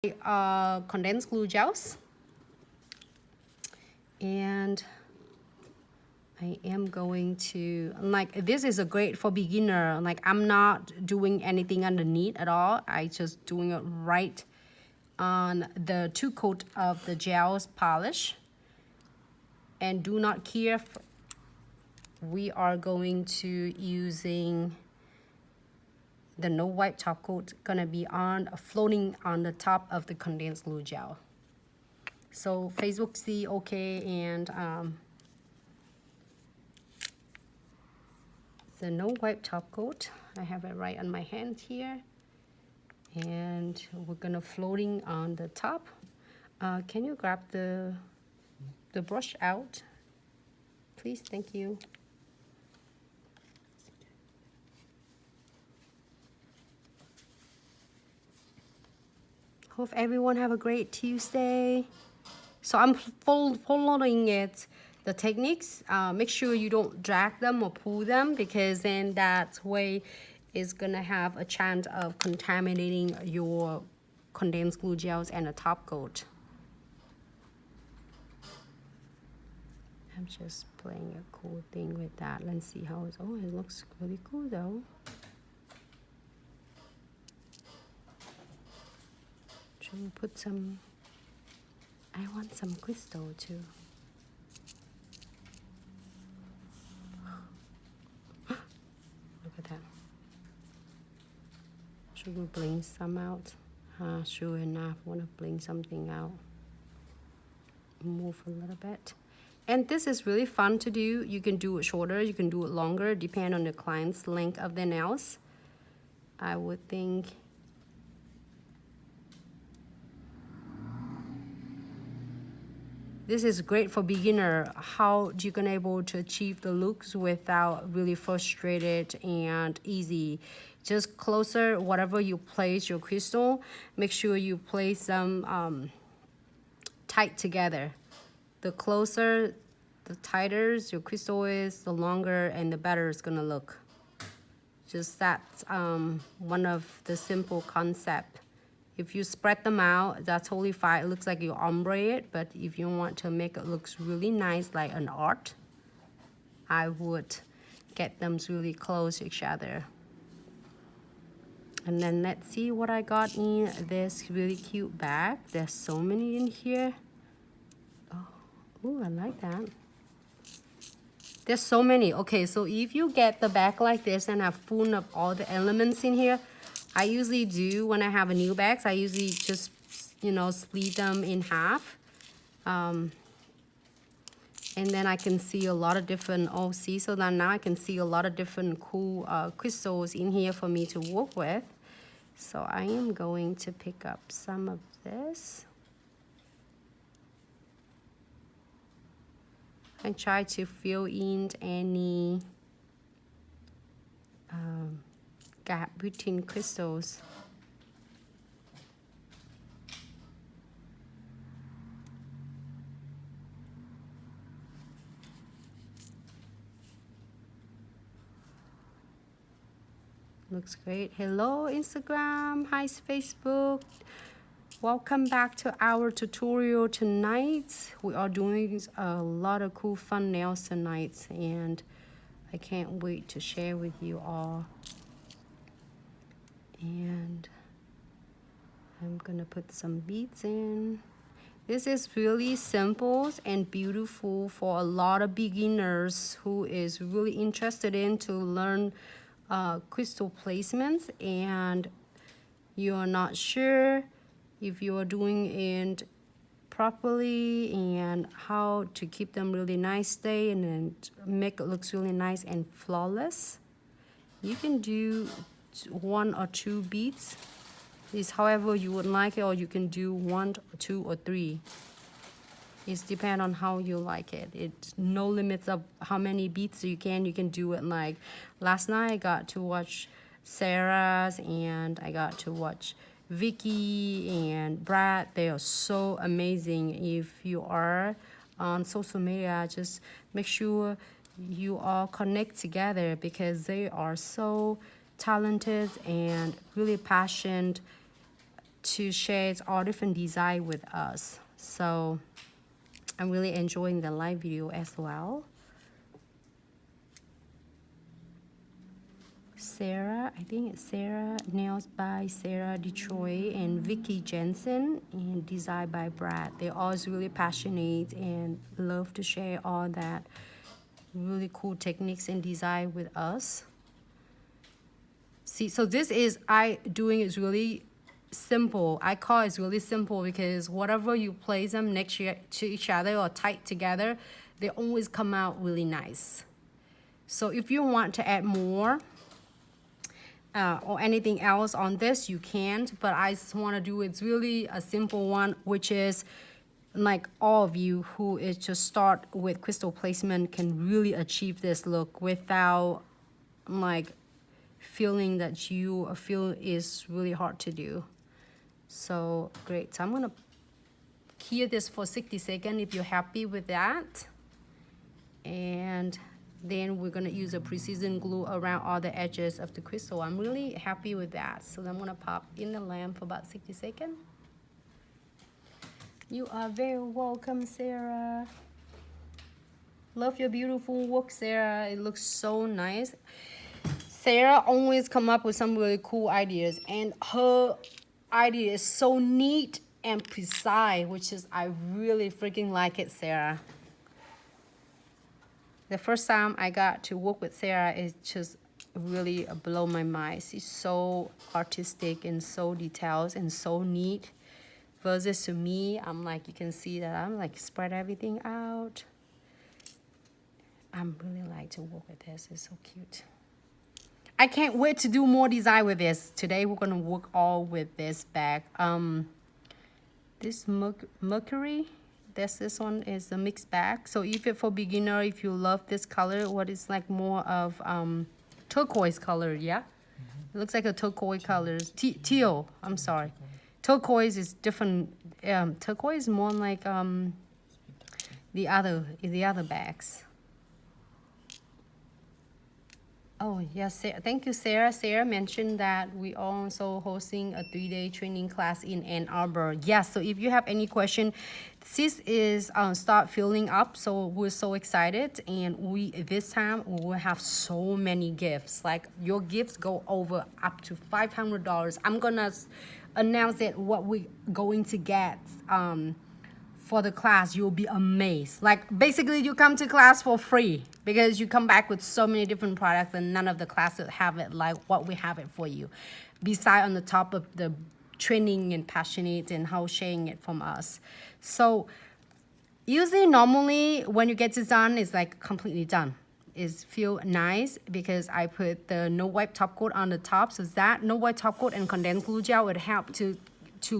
condensed glue gels, and I am going to, like, this is a great for beginner. Like, I'm not doing anything underneath at all. I just doing it right on the 2 coat of the gels polish. And do not care, we are going to using the no wipe top coat, gonna be on floating on the top of the condensed glue gel. So Facebook see okay, and the no wipe top coat, I have it right on my hand here, and we're gonna floating on the top. Can you grab the brush out, please? Thank you. Hope everyone have a great Tuesday. So I'm following it, the techniques. Make sure you don't drag them or pull them, because then that way is gonna have a chance of contaminating your condensed glue gels and the top coat. I'm just playing a cool thing with that. Let's see how it's, oh, it looks really cool though. Should we put some, I want some crystal too. Look at that. Should we bring some out? Sure enough, want to bring something out. Move a little bit. And this is really fun to do. You can do it shorter, you can do it longer, depending on the client's length of their nails. I would think this is great for beginner. How you can able to achieve the looks without really frustrated and easy. Just closer, whatever you place your crystal, make sure you place them tight together. The closer, the tighter your crystal is, the longer and the better it's gonna look. Just that's one of the simple concept. If you spread them out, that's totally fine. It looks like you ombre it, but if you want to make it look really nice like an art, I would get them really close to each other. And then let's see what I got in this really cute bag. There's so many in here. Oh, ooh, I like that. There's so many. Okay, so if you get the bag like this and have full of all the elements in here, I usually do when I have a new bags, I usually just, you know, split them in half. And then I can see a lot of different, oh, see, so that now I can see a lot of different cool crystals in here for me to work with. So I am going to pick up some of this. And try to fill in any gap between crystals. Looks great. Hello Instagram, hi Facebook. Welcome back to our tutorial tonight. We are doing a lot of cool fun nails tonight, and I can't wait to share with you all. And I'm gonna put some beads in. This is really simple and beautiful for a lot of beginners who is really interested in to learn crystal placements, and you're not sure if you are doing it properly and how to keep them really nice stay and then make it looks really nice and flawless. You can do 1 or 2 beads. It's however you would like it, or you can do 1, 2, or 3. It depends on how you like it. It's no limits of how many beats you can. You can do it like last night I got to watch Sarah's, and I got to watch Vicky and Brad. They are so amazing. If you are on social media, just make sure you all connect together, because they are so talented and really passionate to share all different design with us. So I'm really enjoying the live video as well. Sarah, I think it's Sarah, nails by Sarah Detroit, and Vicky Jensen, and design by Brad. They're always really passionate and love to share all that really cool techniques and design with us. See, so this is, doing is really simple. I call it really simple because whatever you place them next to each other or tight together, they always come out really nice. So if you want to add more or anything else on this, you can't, but I just want to do it's really a simple one, which is like all of you who is just start with crystal placement can really achieve this look without like feeling that you feel is really hard to do. So great. So I'm gonna key this for 60 seconds if you're happy with that. And then we're gonna use a precision glue around all the edges of the crystal. I'm really happy with that. So I'm gonna pop in the lamp for about 60 seconds. You are very welcome, Sarah. Love your beautiful work, Sarah. It looks so nice. Sarah always come up with some really cool ideas, and her idea is so neat and precise, which is, I really freaking like it, Sarah. The first time I got to work with Sarah, it just really blow my mind. She's so artistic and so detailed and so neat. Versus to me, I'm like, you can see that I'm like spread everything out. I'm really like to work with this. It's so cute. I can't wait to do more design with this. Today we're gonna work all with this bag. This Mercury, this one is the mixed bag. So if it's for beginner, if you love this color, what is like more of turquoise color, yeah? It looks like a turquoise colors. Teal, I'm sorry. Turquoise is different. Turquoise is more like the other bags. Oh, yes, thank you, Sarah. Sarah mentioned that we also hosting a 3-day training class in Ann Arbor. Yes, so if you have any question, this is start filling up, so we're so excited. And this time we will have so many gifts. Like your gifts go over up to $500. I'm gonna announce it what we're going to get for the class. You'll be amazed. Like basically you come to class for free because you come back with so many different products, and none of the classes have it like what we have it for you. Beside on the top of the training and passionate and how sharing it from us. So usually normally when you get it done, it's like completely done. It's feel nice because I put the no wipe top coat on the top, so that no wipe top coat and condensed glue gel would help to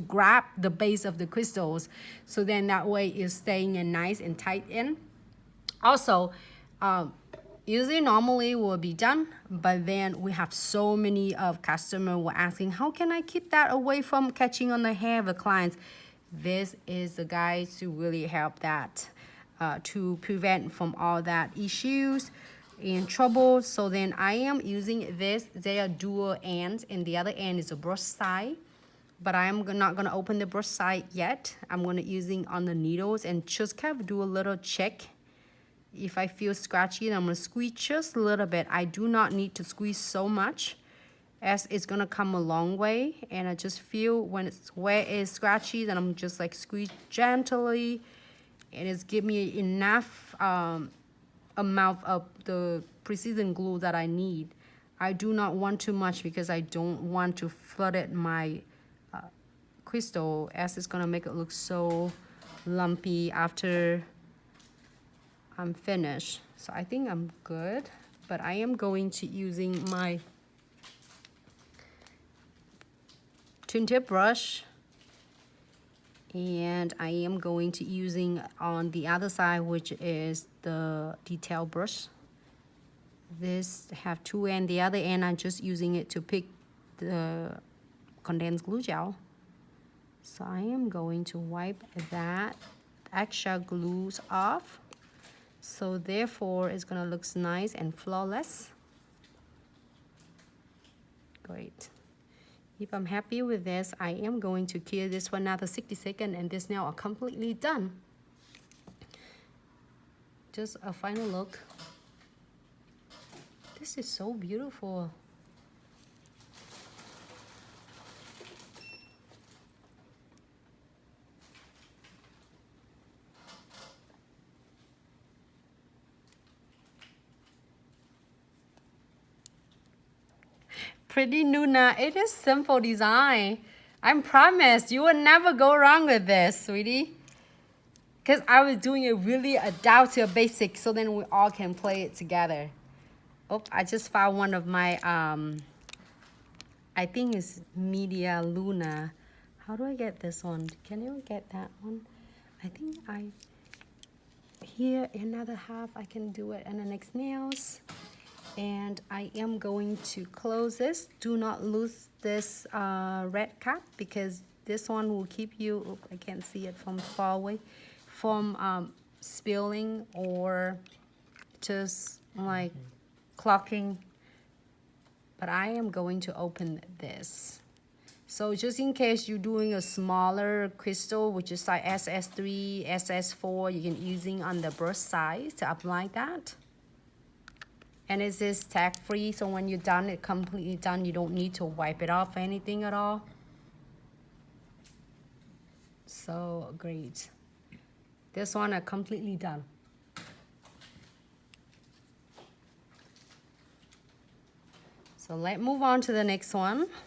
grab the base of the crystals, so then that way it's staying in nice and tight in. Also, usually normally will be done, but then we have so many of customers were asking, how can I keep that away from catching on the hair of the clients? This is the guide to really help that, to prevent from all that issues and trouble. So then I am using this. They are dual ends, and the other end is a brush side. But I'm not gonna open the brush side yet. I'm gonna using on the needles and just kind of do a little check. If I feel scratchy, then I'm gonna squeeze just a little bit. I do not need to squeeze so much, as it's gonna come a long way. And I just feel when it's where it's scratchy, then I'm just like squeeze gently, and it's give me enough amount of the precision glue that I need. I do not want too much because I don't want to flood it my crystal, as it's gonna make it look so lumpy after I'm finished. So I think I'm good, but I am going to using my twin tip brush, and I am going to using on the other side, which is the detail brush. This have two ends, the other end I'm just using it to pick the condensed glue gel. So I am going to wipe that extra glues off. So therefore it's gonna look nice and flawless. Great. If I'm happy with this, I am going to cure this for another 60 seconds, and this nail are completely done. Just a final look. This is so beautiful. Pretty Nuna, it is simple design. I promise you will never go wrong with this, sweetie. Because I was doing it really down to a basic, so then we all can play it together. Oh, I just found one of my, I think it's Media Luna. How do I get this one? Can you get that one? I think here another half, I can do it in the next nails. And I am going to close this. Do not lose this red cap, because this one will keep you, I can't see it from far away, from spilling or just like clocking. But I am going to open this. So just in case you're doing a smaller crystal, which is like SS3, SS4, you can using on the brush size to apply that. And it is tag free, so when you're done, it's completely done. You don't need to wipe it off anything at all. So great. This one are completely done. So let's move on to the next one.